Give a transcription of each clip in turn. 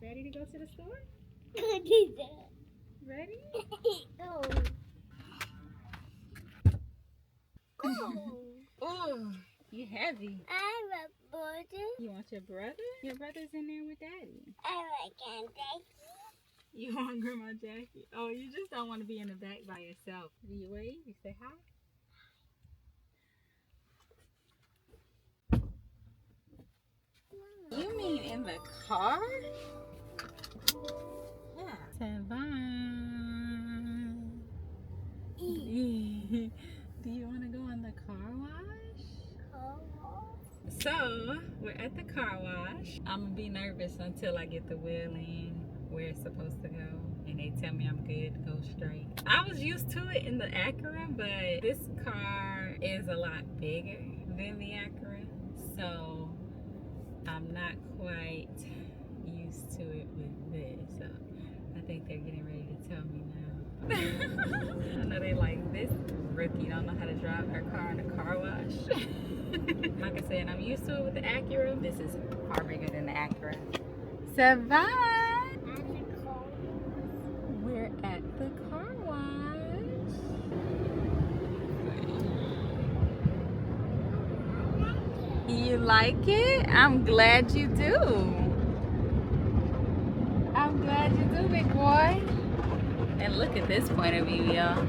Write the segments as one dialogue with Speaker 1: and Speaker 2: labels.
Speaker 1: Ready to go to the store? Ready?
Speaker 2: Oh.
Speaker 1: Oh, you heavy.
Speaker 2: I'm a brother.
Speaker 1: You want your brother? Your brother's in there with Daddy.
Speaker 2: I like Jackie.
Speaker 1: You want Grandma Jackie? Oh, you just don't want to be in the back by yourself. Do you wave? You say hi? You mean in the car? Yeah. Savon. Do you want to go in the car wash? So, we're at the car wash. I'm going to be nervous until I get the wheel in where it's supposed to go. And they tell me I'm good to go straight. I was used to it in the Acura, but this car is a lot bigger than the Acura. So, I'm not quite used to it with this. So, I think they're getting ready to tell me now. I know they like, this rookie don't know how to drive her car in a car wash. Like I said, I'm used to it with the Acura. This is far bigger than the Acura. Savon! We're at the car wash. You like it? I'm glad you do. I'm glad you do, big boy. And look at this point of view, y'all.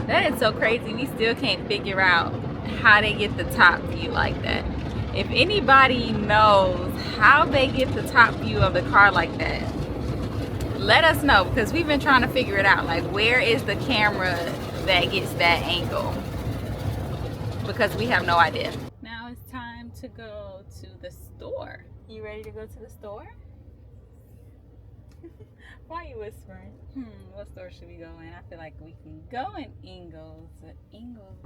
Speaker 1: That is so crazy. We still can't figure out how they get the top view like that. If anybody knows how they get the top view of the car like that, let us know, because we've been trying to figure it out. Like, where is the camera that gets that angle? Because we have no idea. Now it's time to go to the store. You ready to go to the store? Why are you whispering? What store should we go in? I feel like we can go in Ingles.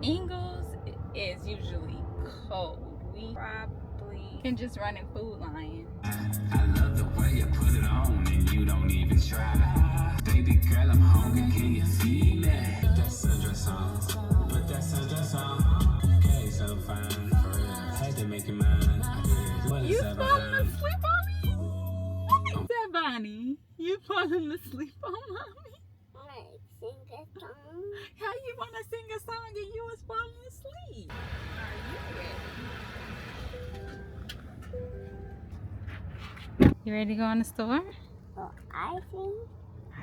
Speaker 1: Ingles is usually cold. We probably can just run in Food Lion.
Speaker 3: I love the way you put it on and you don't even try. Baby girl, I'm hungry, can you feel that? Put that sundress on, put that sundress on. Okay, so fine, for real. Had to make it mine.
Speaker 1: You falling asleep on me? Is that Bonnie? You falling asleep on mommy? How you want to sing a song and you was falling asleep? Are you ready? You ready to go in the store?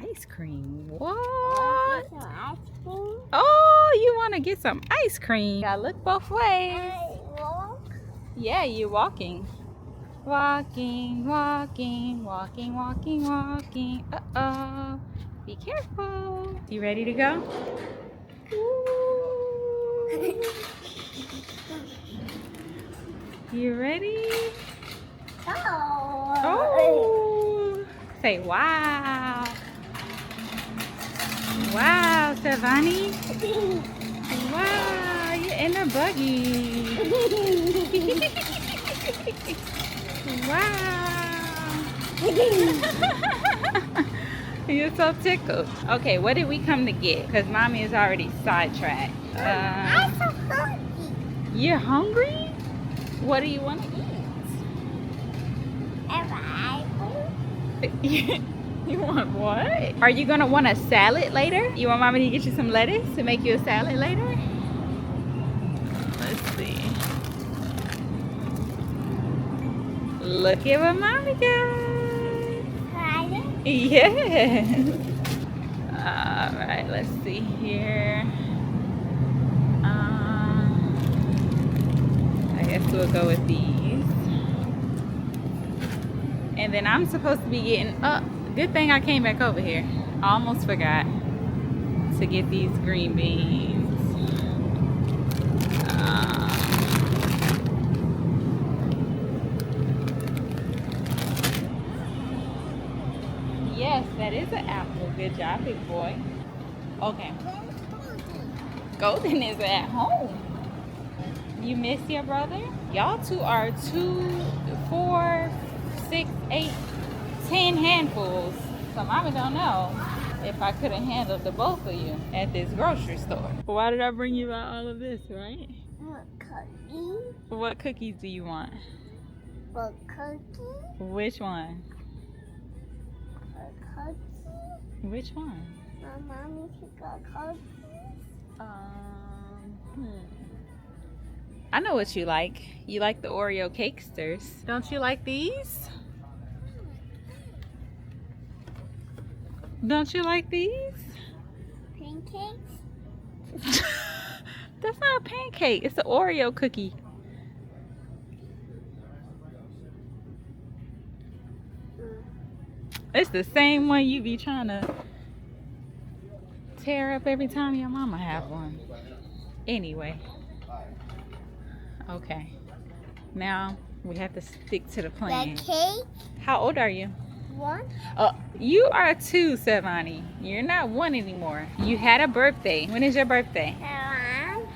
Speaker 1: Ice cream? What? Oh, you want to get some ice cream? Gotta look both ways. Yeah, you're walking. Walking, walking, walking, walking, walking. Uh-oh. Be careful. You ready to go? Ooh. You ready? Oh. Say wow. Wow, Savani. Wow, you're in a buggy. Wow. You're so tickled. Okay, what did we come to get? Because mommy is already sidetracked.
Speaker 2: I'm so hungry.
Speaker 1: You're hungry? What do you want to eat? You want what? Are you going to want a salad later? You want mommy to get you some lettuce to make you a salad later? Let's see. Look at what mommy got. Yes. Alright, let's see here. I guess we'll go with these. And then I'm supposed to be getting, good thing I came back over here. I almost forgot to get these green beans. Yes, that is an apple. Good job, big boy. Okay. Golden is at home. You miss your brother? Y'all two are 2, 4, 6, 8, 10 handfuls. So mommy don't know if I could have handled the both of you at this grocery store. Why did I bring you out all of this, right? What cookies do you want?
Speaker 2: What cookie?
Speaker 1: Which one?
Speaker 2: cookie?
Speaker 1: Which one?
Speaker 2: My mommy took a cookie.
Speaker 1: I know what you like. You like the Oreo cakesters. Don't you like these? Don't you like these?
Speaker 2: Pancakes?
Speaker 1: That's not a pancake. It's an Oreo cookie. It's the same one you be trying to tear up every time your mama have one. Anyway. Okay. Now we have to stick to the plan.
Speaker 2: The cake?
Speaker 1: How old are you?
Speaker 2: 1?
Speaker 1: You are 2, Savani. You're not 1 anymore. You had a birthday. When is your birthday?
Speaker 2: 7.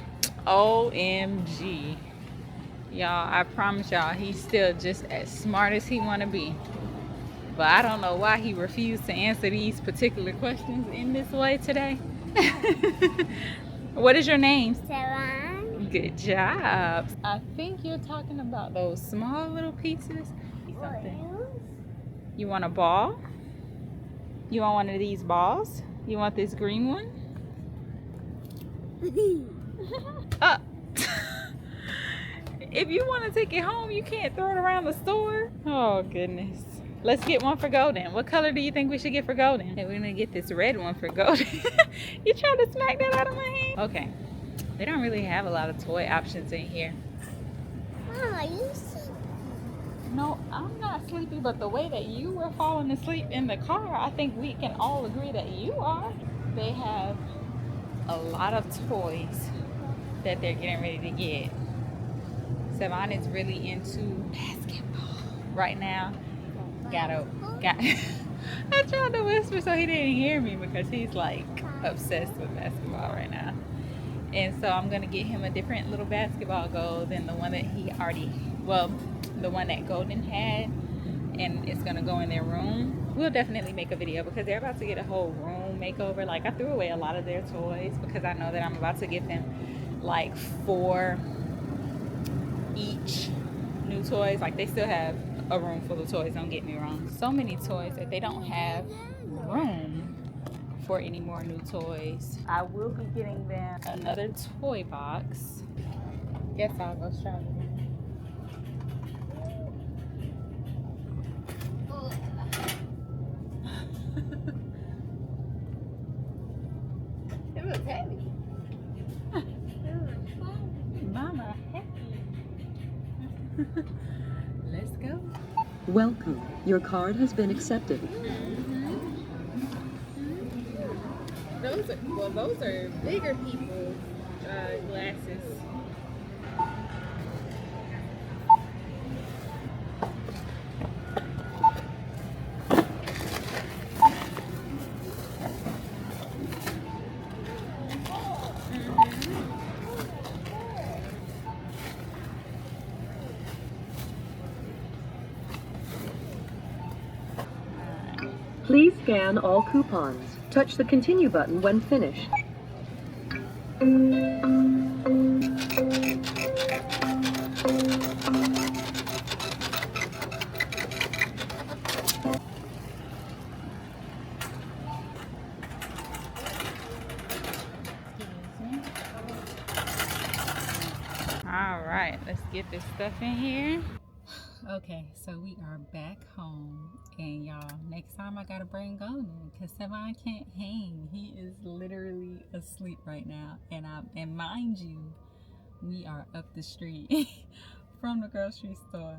Speaker 1: OMG. Y'all, I promise y'all, he's still just as smart as he want to be. But I don't know why he refused to answer these particular questions in this way today. What is your name?
Speaker 2: 7.
Speaker 1: Good job. I think you're talking about those small little pieces. Something. You want a ball? You want one of these balls? You want this green one? If you want to take it home, you can't throw it around the store. Oh, goodness. Let's get one for Golden. What color do you think we should get for Golden? Okay, we're going to get this red one for Golden. You tried to smack that out of my hand? Okay. They don't really have a lot of toy options in here.
Speaker 2: Mama, you see?
Speaker 1: No, I'm not sleepy, but the way that you were falling asleep in the car, I think we can all agree that you are. They have a lot of toys that they're getting ready to get. Savon is really into basketball right now. I tried to whisper so he didn't hear me because he's like obsessed with basketball right now. And so I'm gonna get him a different little basketball goal than the one that he already, well, the one that Golden had, and it's gonna go in their room. We'll definitely make a video because they're about to get a whole room makeover. Like, I threw away a lot of their toys because I know that I'm about to give them like 4 each new toys. Like, they still have a room full of toys, don't get me wrong. So many toys that they don't have room for any more new toys. I will be getting them another toy box. Guess I'll go shopping. It looks heavy. Mama, heavy. Let's go.
Speaker 4: Welcome. Your card has been accepted.
Speaker 1: Those are bigger people glasses.
Speaker 4: Please scan all coupons. Touch the continue button when finished.
Speaker 1: All right, let's get this stuff in here. Okay, so we are back home, and y'all, next time I gotta bring Golden because Savon can't hang. He is literally asleep right now, and mind you, we are up the street from the grocery store.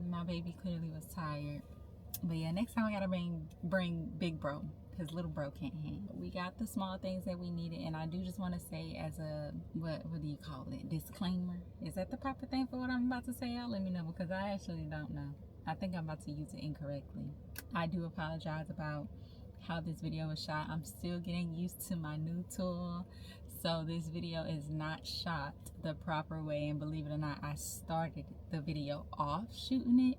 Speaker 1: My baby clearly was tired, but yeah, next time I gotta bring big bro because little bro can't hang. We got the small things that we needed, and I do just want to say, as a what do you call it, disclaimer, is that the proper thing for what I'm about to say? Y'all let me know because I actually don't know. I think I'm about to use it incorrectly. I do apologize about how this video was shot. I'm still getting used to my new tool, so this video is not shot the proper way, and believe it or not, I started the video off shooting it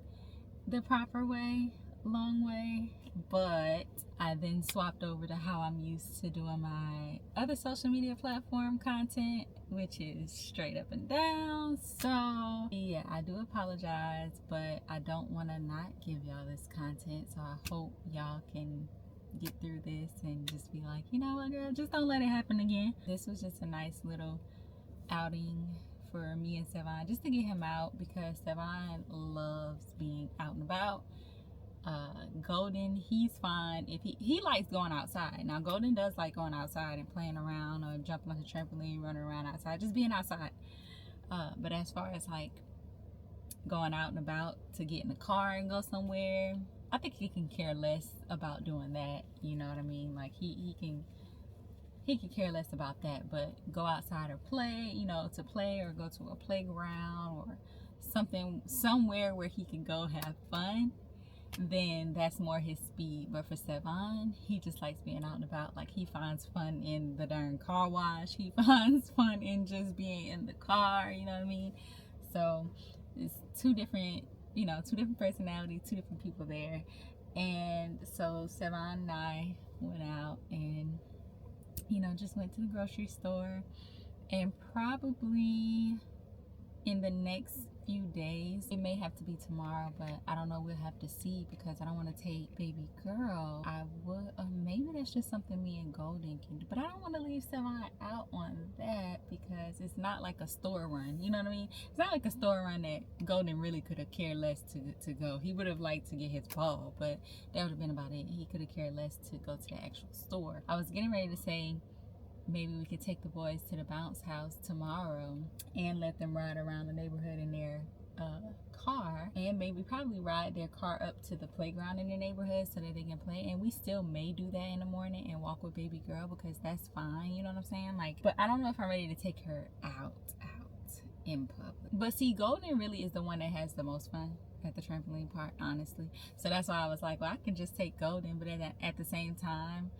Speaker 1: the proper way, long way, but I then swapped over to how I'm used to doing my other social media platform content, which is straight up and down. So yeah, I do apologize, but I don't want to not give y'all this content. So I hope y'all can get through this and just be like, you know what, girl, just don't let it happen again. This was just a nice little outing for me and Sevon, just to get him out, because Sevon loves being out and about. Golden, he's fine if he likes going outside. Now Golden does like going outside and playing around or jumping on the trampoline, running around outside, just being outside. But as far as like going out and about to get in the car and go somewhere, I think he can care less about doing that. You know what I mean? Like he can care less about that. But go outside or play, you know, to play or go to a playground or something, somewhere where he can go have fun, then that's more his speed. But for Sevon, he just likes being out and about. Like, he finds fun in the darn car wash. He finds fun in just being in the car, you know what I mean? So it's two different personalities, two different people there. And so Sevon and I went out and, you know, just went to the grocery store, and probably in the next few days, it may have to be tomorrow, but I don't know, we'll have to see, because I don't want to take baby girl. I would, or maybe that's just something me and Golden can do, but I don't want to leave Sevon out on that, because it's not like a store run, you know what I mean? It's not like a store run that Golden really could have cared less to go. He would have liked to get his ball, but that would have been about it. He could have cared less to go to the actual store. I was getting ready to say maybe we could take the boys to the bounce house tomorrow and let them ride around the neighborhood in their car, and maybe probably ride their car up to the playground in their neighborhood so that they can play. And we still may do that in the morning and walk with baby girl, because that's fine, you know what I'm saying? Like, but I don't know if I'm ready to take her out in public. But see, Golden really is the one that has the most fun at the trampoline park, honestly. So that's why I was like, well, I can just take Golden, but at the same time,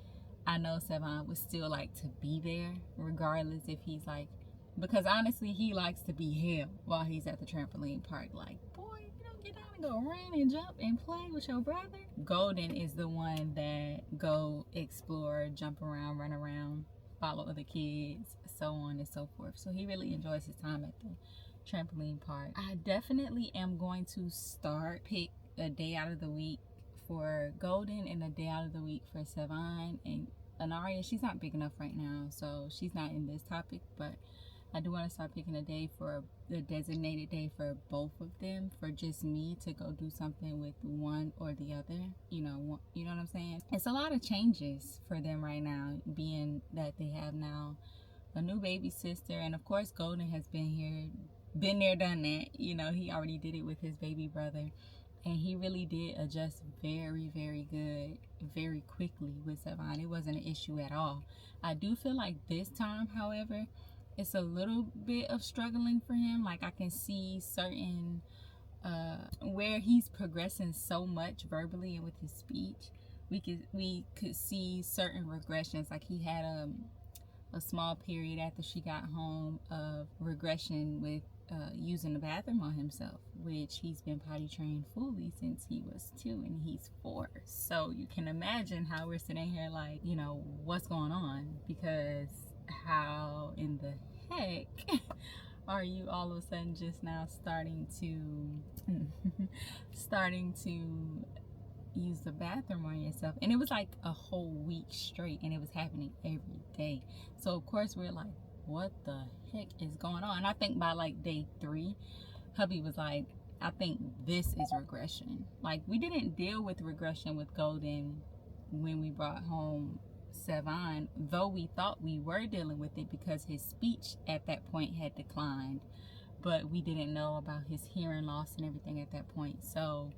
Speaker 1: I know Sevon would still like to be there, regardless if he's like, because honestly, he likes to be held while he's at the trampoline park. Like, boy, you don't get down and go run and jump and play with your brother. Golden is the one that go explore, jump around, run around, follow other kids, so on and so forth. So he really enjoys his time at the trampoline park. I definitely am going to pick a day out of the week for Golden and a day out of the week for Sevon. And Anaria, she's not big enough right now, so she's not in this topic, but I do want to start picking a day for the designated day for both of them, for just me to go do something with one or the other. You know what I'm saying? It's a lot of changes for them right now, being that they have now a new baby sister, and of course Golden has been there, done that. You know, he already did it with his baby brother. And he really did adjust very, very good, very quickly with Sevon. It wasn't an issue at all. I do feel like this time, however, it's a little bit of struggling for him. Like, I can see certain, where he's progressing so much verbally and with his speech. We could see certain regressions. Like, he had a small period after she got home of regression with using the bathroom on himself, which he's been potty trained fully since he was 2 and he's 4. So you can imagine how we're sitting here like, you know, what's going on? Because how in the heck are you all of a sudden just now starting to use the bathroom on yourself? And it was like a whole week straight, and it was happening every day. So of course we're like, what the heck is going on? And I think by like day 3, hubby was like, I think this is regression. Like, we didn't deal with regression with Golden when we brought home Sevon, though we thought we were dealing with it because his speech at that point had declined, but we didn't know about his hearing loss and everything at that point. So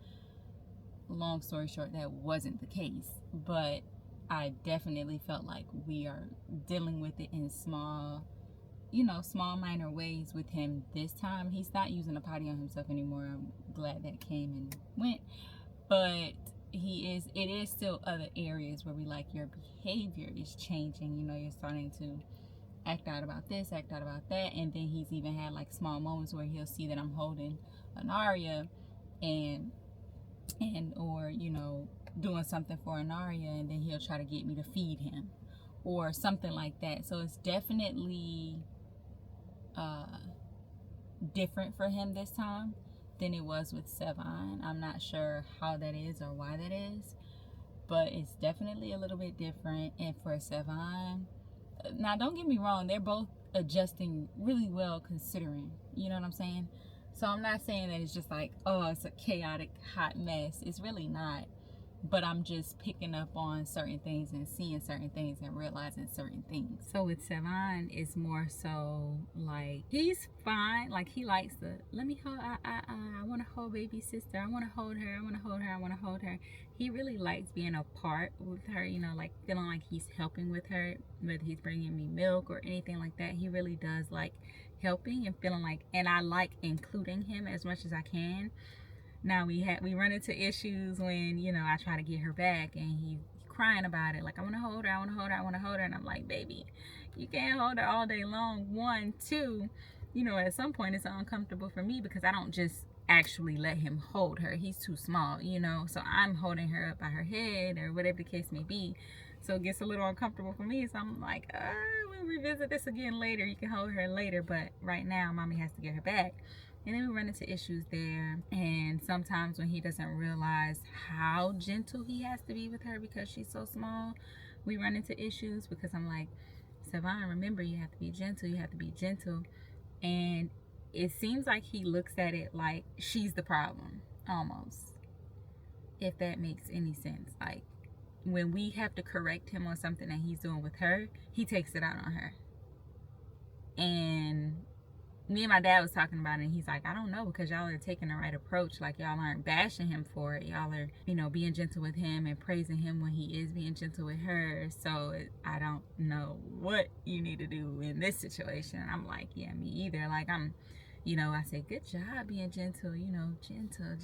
Speaker 1: long story short, that wasn't the case. But I definitely felt like we are dealing with it in small minor ways with him this time. He's not using a potty on himself anymore. I'm glad that came and went. But it is still other areas where we like, your behavior is changing. You know, you're starting to act out about this, act out about that. And then he's even had like small moments where he'll see that I'm holding Anaria or, you know, doing something for Anaria, and then he'll try to get me to feed him or something like that. So it's definitely different for him this time than it was with Sevon. I'm not sure how that is or why that is, but it's definitely a little bit different. And for Sevon, now don't get me wrong, they're both adjusting really well considering, you know what I'm saying? So I'm not saying that it's just like, oh, it's a chaotic hot mess. It's really not. But I'm just picking up on certain things and seeing certain things and realizing certain things. So with Sevon, it's more so like, he's fine. Like, he likes the, let me hold, I want to hold baby sister. I want to hold her. I want to hold her. I want to hold her. He really likes being a part with her, you know, like feeling like he's helping with her, whether he's bringing me milk or anything like that. He really does like helping and feeling like, and I like including him as much as I can. Now we run into issues when, you know, I try to get her back and he's crying about it. Like, I want to hold her, I want to hold her, I want to hold her. And I'm like, baby, you can't hold her all day long. 1, 2, you know, at some point it's uncomfortable for me because I don't just actually let him hold her. He's too small, you know, so I'm holding her up by her head or whatever the case may be. So it gets a little uncomfortable for me. So I'm like, we'll revisit this again later. You can hold her later, but right now mommy has to get her back. And then we run into issues there. And sometimes when he doesn't realize how gentle he has to be with her because she's so small, we run into issues because I'm like, Sevon, remember, you have to be gentle. You have to be gentle. And it seems like he looks at it like she's the problem, almost. If that makes any sense. Like, when we have to correct him on something that he's doing with her, he takes it out on her. And me and my dad was talking about it, and he's like, I don't know, because y'all are taking the right approach. Like, y'all aren't bashing him for it. Y'all are, you know, being gentle with him and praising him when he is being gentle with her. So I don't know what you need to do in this situation. And I'm like, yeah, me either. Like, I'm, you know, I say, good job being gentle, you know, gentle.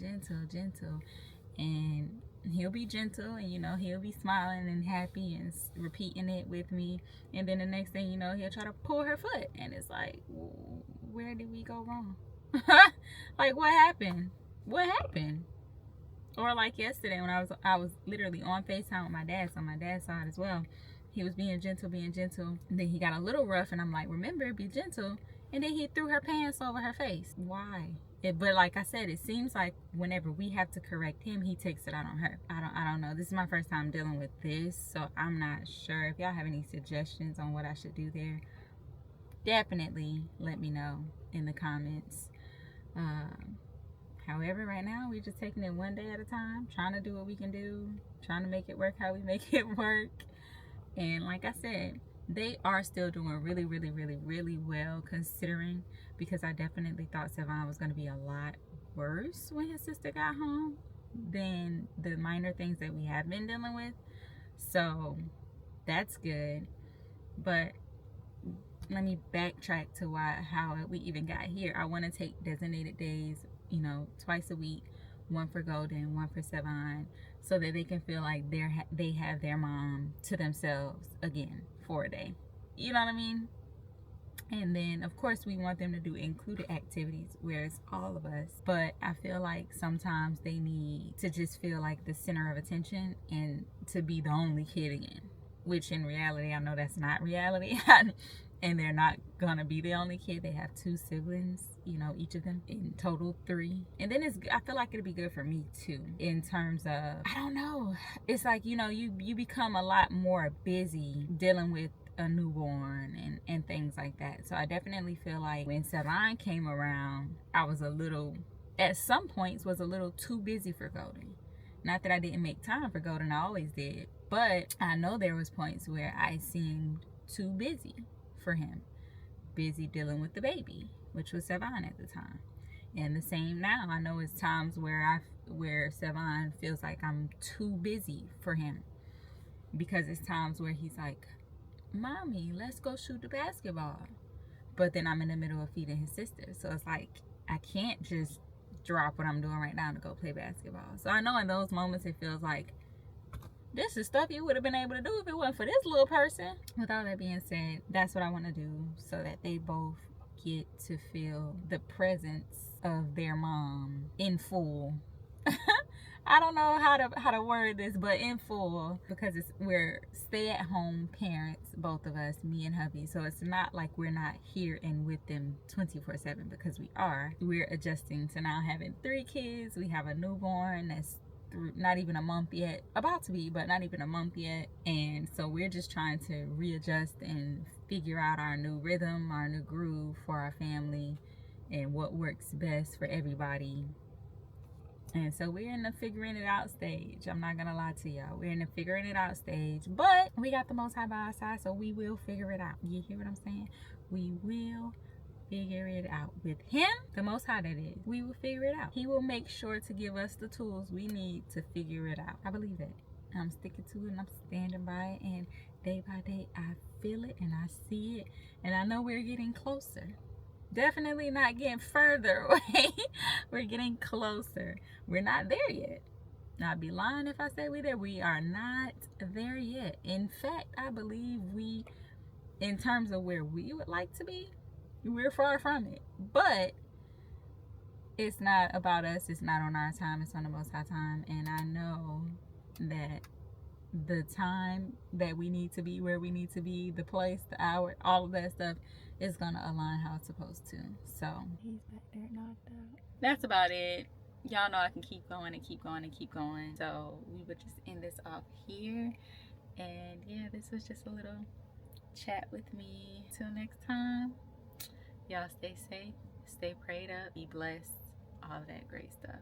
Speaker 1: And he'll be gentle, and, you know, he'll be smiling and happy and repeating it with me. And then the next thing you know, he'll try to pull her foot. And it's like, where did we go wrong? Like, what happened? Or like yesterday when I was literally on FaceTime with my dad, so my dad saw it as well. He was being gentle. And then he got a little rough, and I'm like, remember, be gentle. And then he threw her pants over her face. Why? But like I said, it seems like whenever we have to correct him, he takes it out on her. I don't know. This is my first time dealing with this, so I'm not sure. If y'all have any suggestions on what I should do there, definitely let me know in the comments. However, right now we're just taking it one day at a time, trying to do what we can do, trying to make it work how we make it work. And like I said, they are still doing really well considering, because I definitely thought Sevon was going to be a lot worse when his sister got home than the minor things that we have been dealing with. So that's good. But let me backtrack to how we even got here. I want to take designated days, you know, twice a week, one for Golden, one for Sevon, so that they can feel like they have their mom to themselves again for a day. You know what I mean? And then, of course, we want them to do included activities where it's all of us. But I feel like sometimes they need to just feel like the center of attention and to be the only kid again. Which in reality, I know that's not reality. And they're not gonna be the only kid. They have 2 siblings, you know, each of them, in total 3. And then I feel like it'll be good for me too, in terms of, I don't know, it's like, you know, you become a lot more busy dealing with a newborn and things like that. So I definitely feel like when Sevon came around, I was at some points was a little too busy for Golden. Not that I didn't make time for Golden, I always did, but I know there was points where I seemed too busy for him, busy dealing with the baby, which was Sevon at the time. And the same now. I know it's times where Sevon feels like I'm too busy for him, because it's times where he's like, Mommy, let's go shoot the basketball, but then I'm in the middle of feeding his sister. So it's like, I can't just drop what I'm doing right now to go play basketball. So I know in those moments it feels like this is stuff you would have been able to do if it wasn't for this little person. With all that being said, that's what I want to do, so that they both get to feel the presence of their mom in full. I don't know how to word this, but in full, because we're stay-at-home parents, both of us, me and hubby. So it's not like we're not here and with them 24/7, because we are. We're adjusting to now having 3 kids. We have a newborn that's not even a month yet, about to be, but not even a month yet. And so we're just trying to readjust and figure out our new rhythm, our new groove for our family, and what works best for everybody. And so we're in the figuring it out stage. I'm not gonna lie to y'all, we're in the figuring it out stage, but we got the Most High by our side, so we will figure it out. You hear what I'm saying? We will figure it out. With him, the Most High, that is, we will figure it out. He will make sure to give us the tools we need to figure it out. I believe it. I'm sticking to it and I'm standing by it, and day by day I feel it and I see it, and I know we're getting closer. Definitely not getting further away. We're getting closer. We're not there yet. I'd be lying if I say we're there. We are not there yet. In fact, I believe we, in terms of where we would like to be, we're far from it. But it's not about us. It's not on our time. It's on the Most High time. And I know that the time that we need to be where we need to be, the place, the hour, all of that stuff is gonna align how it's supposed to. So he's back there knocked out. That's about it. Y'all know I can keep going and keep going and keep going. So we would just end this off here. And yeah, this was just a little chat with me. Till next time, y'all stay safe, stay prayed up, be blessed, all of that great stuff.